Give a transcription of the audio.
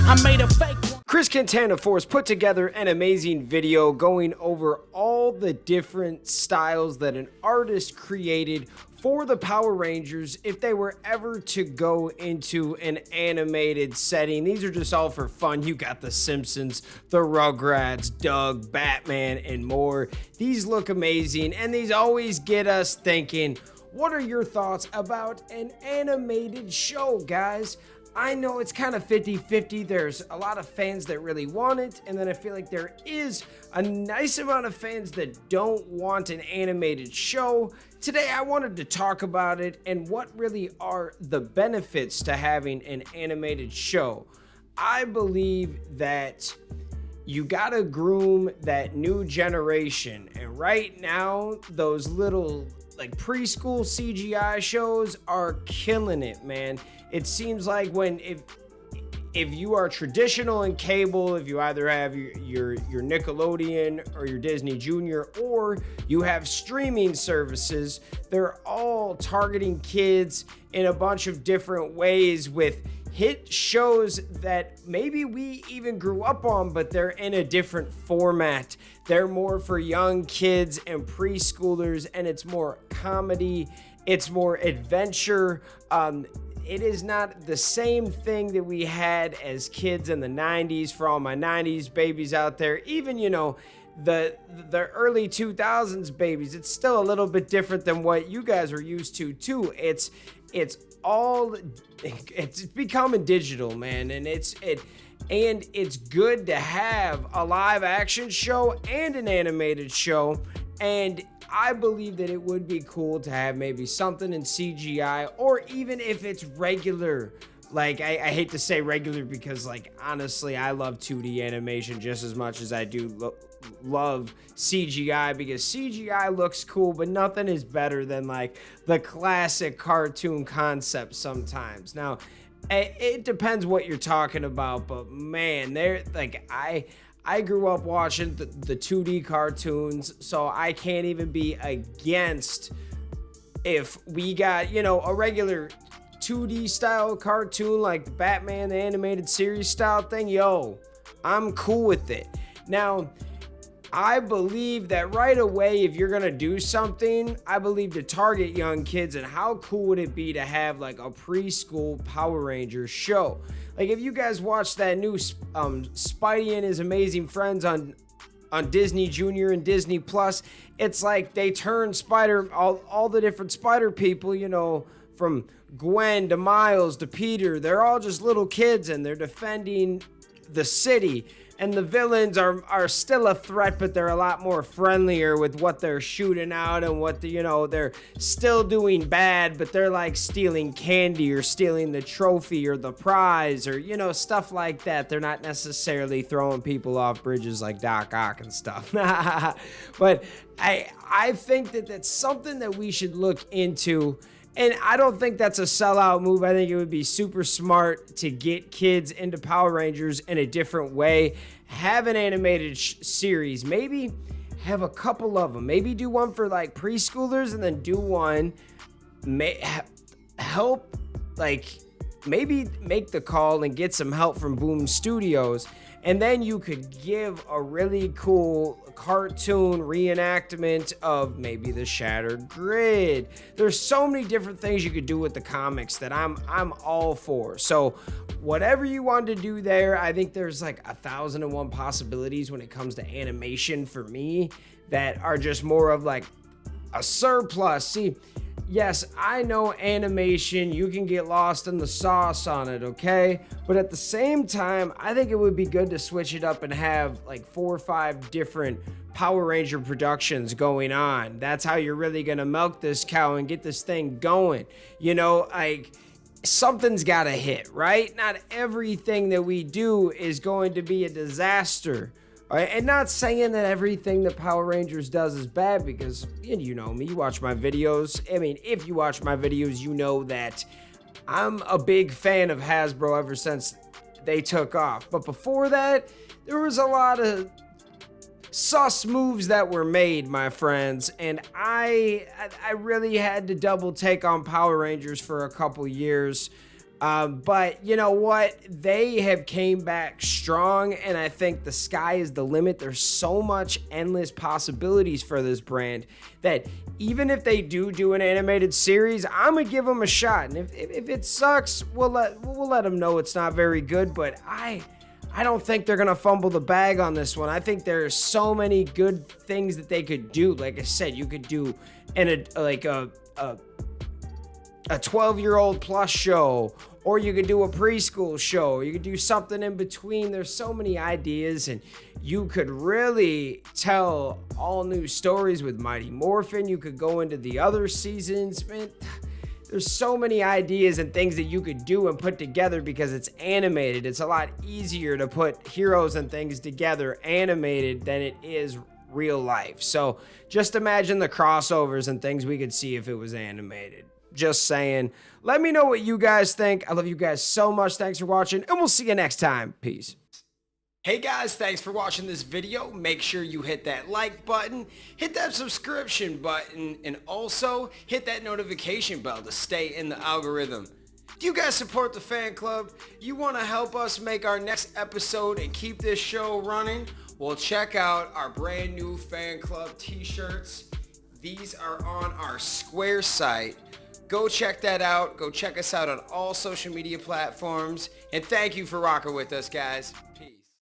I made a fake one. Chris Quintana Force put together an amazing video going over all the different styles that an artist created for the Power Rangers if they were ever to go into an animated setting. These are just all for fun. You got the Simpsons, the Rugrats, Doug, Batman, and more. These look amazing, and these always get us thinking, what are your thoughts about an animated show, guys? I know it's kind of 50-50. There's a lot of fans that really want it, and then I feel like there is a nice amount of fans that don't want an animated show. Today I wanted to talk about it and what really are the benefits to having an animated show. I believe that you gotta groom that new generation, and right now those little like preschool CGI shows are killing it, man. It seems like if you are traditional in cable, if you either have your Nickelodeon or your Disney Junior, or you have streaming services, they're all targeting kids in a bunch of different ways with hit shows that maybe we even grew up on, but they're in a different format. They're more for young kids and preschoolers, and it's more comedy, it's more adventure. It is not the same thing that we had as kids in the 90s. For all my 90s babies out there, even, you know, the early 2000s babies, it's still a little bit different than what you guys were used to too. It's becoming digital, man, and it's good to have a live action show and an animated show. And I believe that it would be cool to have maybe something in CGI, or even if it's regular. Like, I hate to say regular because, like, honestly, I love 2D animation just as much as I do love CGI, because CGI looks cool, but nothing is better than, like, the classic cartoon concept sometimes. Now, it depends what you're talking about, but, man, I grew up watching the 2D cartoons, so I can't even be against if we got, you know, a regular 2D style cartoon like the Batman the animated series style thing. Yo, I'm cool with it. Now, I believe that right away, if you're gonna do something, I believe to target young kids, and how cool would it be to have like a preschool Power Rangers show? Like, if you guys watch that new Spidey and His Amazing Friends on Disney Junior and Disney Plus, it's like they turn all the different Spider people, you know, from Gwen to Miles to Peter, they're all just little kids and they're defending the city. And the villains are still a threat, but they're a lot more friendlier with what they're shooting out, and what they're still doing bad, but they're like stealing candy or stealing the trophy or the prize, or, you know, stuff like that. They're not necessarily throwing people off bridges like Doc Ock and stuff. But I think that that's something that we should look into. And I don't think that's a sellout move. I think it would be super smart to get kids into Power Rangers in a different way. Have an animated series. Maybe have a couple of them. Maybe do one for like preschoolers, and then do one. Help, like, maybe make the call and get some help from Boom Studios. And then you could give a really cool cartoon reenactment of maybe the Shattered Grid. There's so many different things you could do with the comics that I'm all for. So whatever you want to do there, I think there's like 1,001 possibilities when it comes to animation for me that are just more of like a surplus. See, yes, I know animation, you can get lost in the sauce on it, okay? But at the same time, I think it would be good to switch it up and have like 4 or 5 different Power Ranger productions going on. That's how you're really gonna milk this cow and get this thing going. You know, like, something's gotta hit, right? Not everything that we do is going to be a disaster. And not saying that everything that Power Rangers does is bad, because, you know me, you watch my videos. I mean, if you watch my videos, you know that I'm a big fan of Hasbro ever since they took off. But before that, there was a lot of sus moves that were made, my friends, and I really had to double take on Power Rangers for a couple years. But you know what? They have came back strong, and I think the sky is the limit. There's so much endless possibilities for this brand that even if they do an animated series, I'm gonna give them a shot. And if it sucks, we'll let them know it's not very good. But I don't think they're gonna fumble the bag on this one. I think there's so many good things that they could do. Like I said, you could do a 12-year-old plus show, or you could do a preschool show. You could do something in between. There's so many ideas, and you could really tell all new stories with Mighty Morphin. You could go into the other seasons, man. There's so many ideas and things that you could do and put together because it's animated. It's a lot easier to put heroes and things together animated than it is real life. So just imagine the crossovers and things we could see if it was animated. Just saying. Let me know what you guys think. I love you guys so much. Thanks for watching, and we'll see you next time. Peace. Hey guys, thanks for watching this video. Make sure you hit that like button, hit that subscription button, and also hit that notification bell to stay in the algorithm. Do you guys support the fan club? You want to help us make our next episode and keep this show running? Well, check out our brand new fan club t-shirts. These are on our Square site. Go check that out. Go check us out on all social media platforms. And thank you for rocking with us, guys.